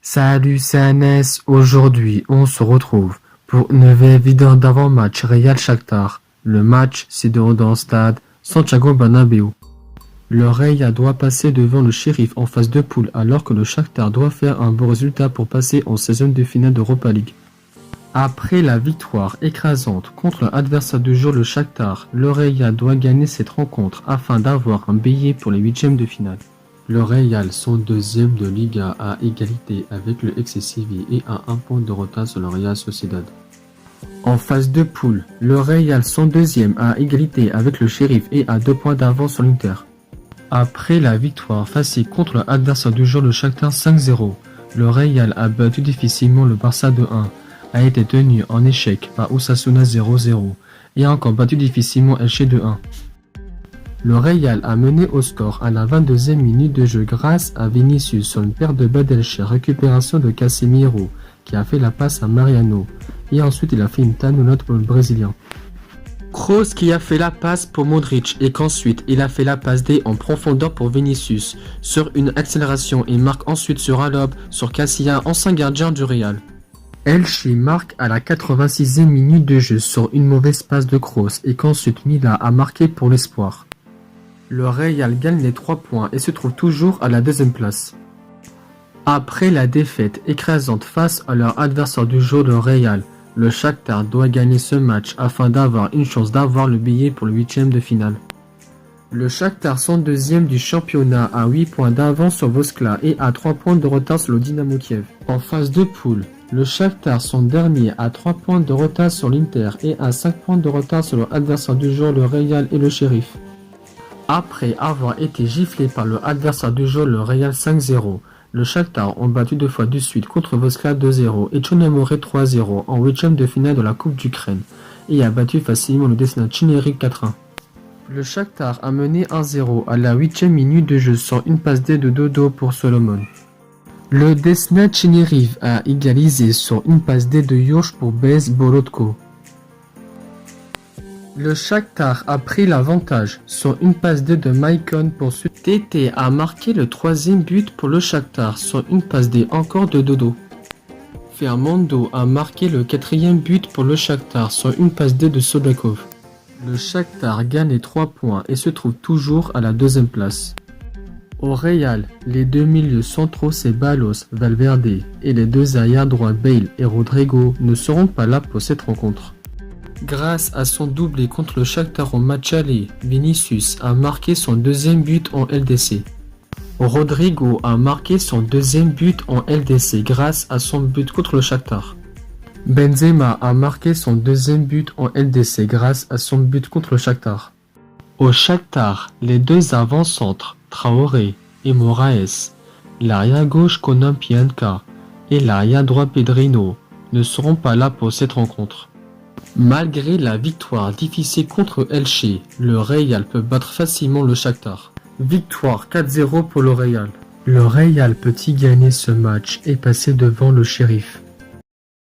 Salut, c'est Anes. Aujourd'hui, on se retrouve pour une nouvelle vidéo d'avant-match Real Shakhtar. Le match s'est déroulé dans le stade Santiago Bernabéu. Le Real doit passer devant le Sheriff en phase de poule alors que le Shakhtar doit faire un bon résultat pour passer en 16e de finale d'Europa League. Après la victoire écrasante contre l'adversaire du jour le Shakhtar, le Real doit gagner cette rencontre afin d'avoir un billet pour les 8e de finale. Le Real sont deuxième de Liga à égalité avec le FC Séville et à un point de retard sur le Real Sociedad. En phase de poule, le Real sont deuxième à égalité avec le Sheriff et à 2 points d'avance sur l'Inter. Après la victoire facile contre l'adversaire du jour le Shakhtar 5-0, le Real a battu difficilement le Barça 2-1, a été tenu en échec par Osasuna 0-0 et a encore battu difficilement Elche 2-1. Le Real a mené au score à la 22e minute de jeu grâce à Vinicius sur une paire de balles d'Elche, récupération de Casemiro qui a fait la passe à Mariano et ensuite il a fait une tanonote pour le Brésilien. Kroos qui a fait la passe pour Modric et qu'ensuite il a fait la passe D en profondeur pour Vinicius sur une accélération et marque ensuite sur un lob sur Casillas, ancien gardien du Real. Elche marque à la 86e minute de jeu sur une mauvaise passe de Kroos et qu'ensuite Mila a marqué pour l'espoir. Le Real gagne les 3 points et se trouve toujours à la 2e place. Après la défaite écrasante face à leur adversaire du jour le Real, le Shakhtar doit gagner ce match afin d'avoir une chance d'avoir le billet pour le 8e de finale. Le Shakhtar sont deuxième du championnat à 8 points d'avance sur Voskla et à 3 points de retard sur le Dynamo Kiev. En phase de poule, le Shakhtar sont dernier à 3 points de retard sur l'Inter et à 5 points de retard sur leur adversaire du jour le Real et le Sheriff. Après avoir été giflé par le adversaire du jour le Real 5-0, le Shakhtar ont battu 2 fois de suite contre Voskla 2-0 et Chornomorets 3-0 en 8e de finale de la Coupe d'Ukraine et a battu facilement le Desna Chineri 4-1. Le Shakhtar a mené 1-0 à la 8e minute de jeu sur une passe D de Dodo pour Solomon. Le Desna Chineri a égalisé sur une passe D de Yosh pour Bez Bolotko. Le Shakhtar a pris l'avantage sur une passe D de Maicon pour suite. Tété a marqué le 3e but pour le Shakhtar sur une passe D encore de Dodo. Fernando a marqué le 4e but pour le Shakhtar sur une passe D de Soblakov. Le Shakhtar gagne les 3 points et se trouve toujours à la 2e place. Au Real, les deux milieux centraux Ceballos, Valverde et les deux arrières droits Bale et Rodrigo ne seront pas là pour cette rencontre. Grâce à son doublé contre le Shakhtar au match aller, Vinicius a marqué son 2e but en LDC. Rodrigo a marqué son 2e but en LDC grâce à son but contre le Shakhtar. Benzema a marqué son 2e but en LDC grâce à son but contre le Shakhtar. Au Shakhtar, les deux avant-centres, Traoré et Moraes, l'arrière gauche Konan Pianka et l'arrière droit Pedrino ne seront pas là pour cette rencontre. Malgré la victoire difficile contre Elche, le Real peut battre facilement le Shakhtar. Victoire 4-0 pour le Real. Le Real peut y gagner ce match et passer devant le Sheriff.